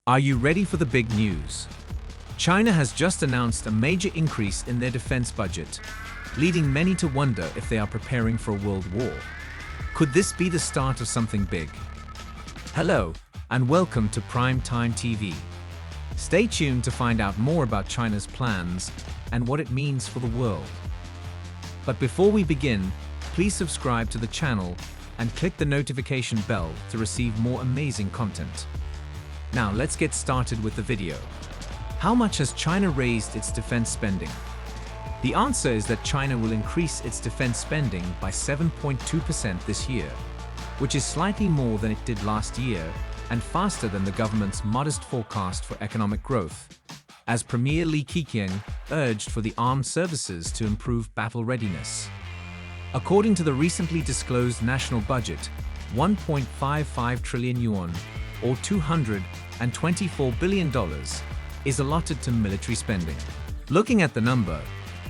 Are you ready for the big news? China has just announced a major increase in their defense budget, leading many to wonder if they are preparing for a world war. Could this be the start of something big? Hello, and welcome to Prime Time TV. Stay tuned to find out more about China's plans and what it means for the world. But before we begin, please subscribe to the channel and click the notification bell to receive more amazing content. Now let's get started with the video. How much has China raised its defense spending? The answer is that China will increase its defense spending by 7.2% this year, which is slightly more than it did last year and faster than the government's modest forecast for economic growth, as Premier Li Keqiang urged for the armed services to improve battle readiness. According to the recently disclosed national budget, 1.55 trillion yuan, or $224 billion, is allotted to military spending. Looking at the number,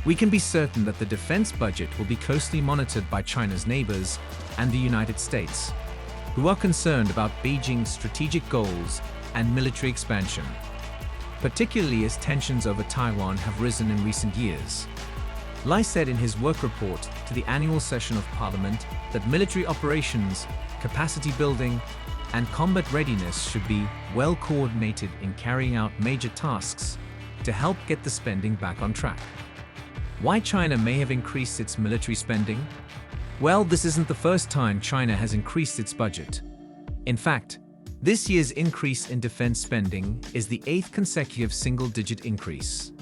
we can be certain that the defense budget will be closely monitored by China's neighbors and the United States, who are concerned about Beijing's strategic goals and military expansion, particularly as tensions over Taiwan have risen in recent years. Li said in his work report to the annual session of Parliament that military operations, capacity building, and combat readiness should be well coordinated in carrying out major tasks to help get the spending back on track. Why China may have increased its military spending? Well, this isn't the first time China has increased its budget. In fact, this year's increase in defense spending is the 8th consecutive single-digit increase.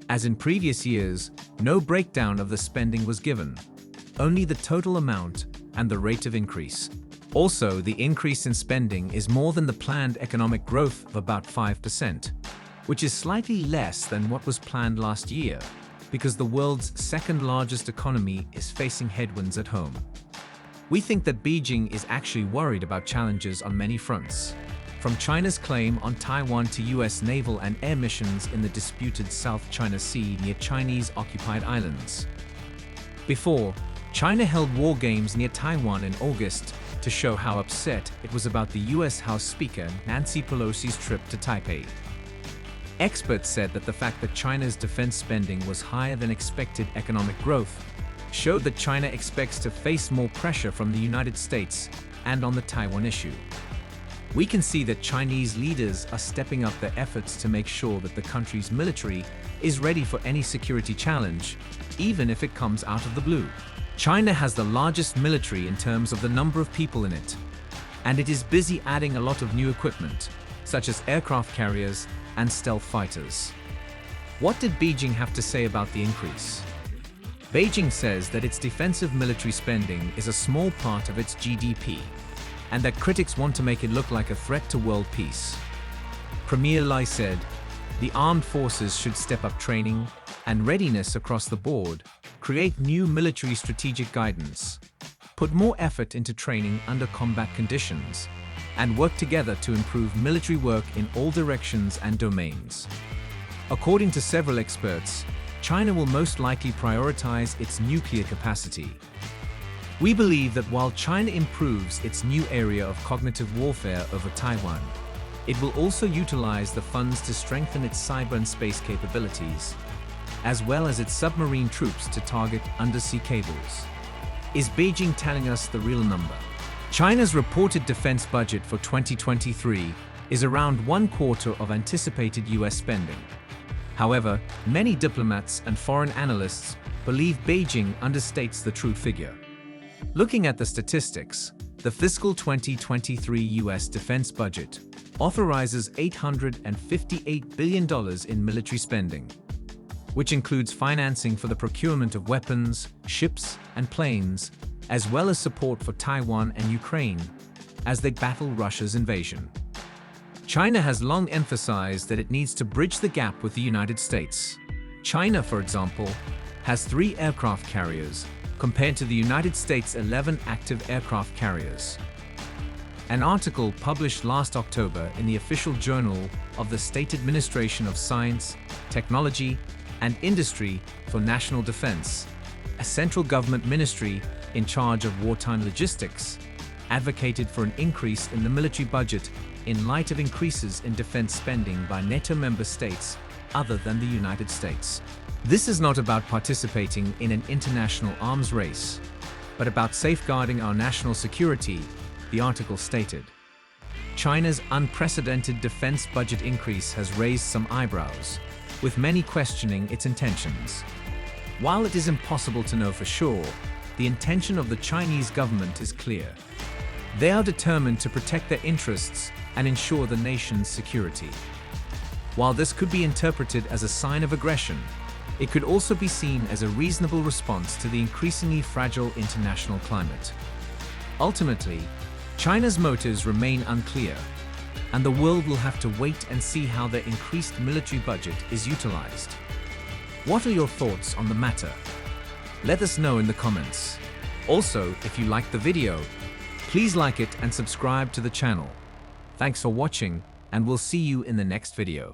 As in previous years, no breakdown of the spending was given, only the total amount and the rate of increase. Also, the increase in spending is more than the planned economic growth of about 5%, which is slightly less than what was planned last year, because the world's second-largest economy is facing headwinds at home. We think that Beijing is actually worried about challenges on many fronts, from China's claim on Taiwan to US naval and air missions in the disputed South China Sea near Chinese-occupied islands. Before, China held war games near Taiwan in August to show how upset it was about the US House Speaker Nancy Pelosi's trip to Taipei. Experts said that the fact that China's defense spending was higher than expected economic growth showed that China expects to face more pressure from the United States and on the Taiwan issue. We can see that Chinese leaders are stepping up their efforts to make sure that the country's military is ready for any security challenge, even if it comes out of the blue. China has the largest military in terms of the number of people in it, and it is busy adding a lot of new equipment, such as aircraft carriers and stealth fighters. What did Beijing have to say about the increase? Beijing says that its defensive military spending is a small part of its GDP, and that critics want to make it look like a threat to world peace. Premier Li said, "The armed forces should step up training and readiness across the board, create new military strategic guidance, put more effort into training under combat conditions, and work together to improve military work in all directions and domains." According to several experts, China will most likely prioritize its nuclear capacity. We believe that while China improves its new area of cognitive warfare over Taiwan, it will also utilize the funds to strengthen its cyber and space capabilities, as well as its submarine troops to target undersea cables. Is Beijing telling us the real number? China's reported defense budget for 2023 is around 1/4 of anticipated US spending. However, many diplomats and foreign analysts believe Beijing understates the true figure. Looking at the statistics, the fiscal 2023 US defense budget authorizes $858 billion in military spending, which includes financing for the procurement of weapons, ships, and planes, as well as support for Taiwan and Ukraine as they battle Russia's invasion. China has long emphasized that it needs to bridge the gap with the United States. China, for example, has 3 aircraft carriers, compared to the United States' 11 active aircraft carriers. An article published last October in the official journal of the State Administration of Science, Technology, and Industry for National Defense, a central government ministry in charge of wartime logistics, advocated for an increase in the military budget in light of increases in defense spending by NATO member states other than the United States. This is not about participating in an international arms race, but about safeguarding our national security, the article stated. China's unprecedented defense budget increase has raised some eyebrows, with many questioning its intentions. While it is impossible to know for sure, the intention of the Chinese government is clear. They are determined to protect their interests and ensure the nation's security. While this could be interpreted as a sign of aggression, it could also be seen as a reasonable response to the increasingly fragile international climate. Ultimately, China's motives remain unclear, and the world will have to wait and see how their increased military budget is utilized. What are your thoughts on the matter? Let us know in the comments. Also, if you liked the video, please like it and subscribe to the channel. Thanks for watching, and we'll see you in the next video.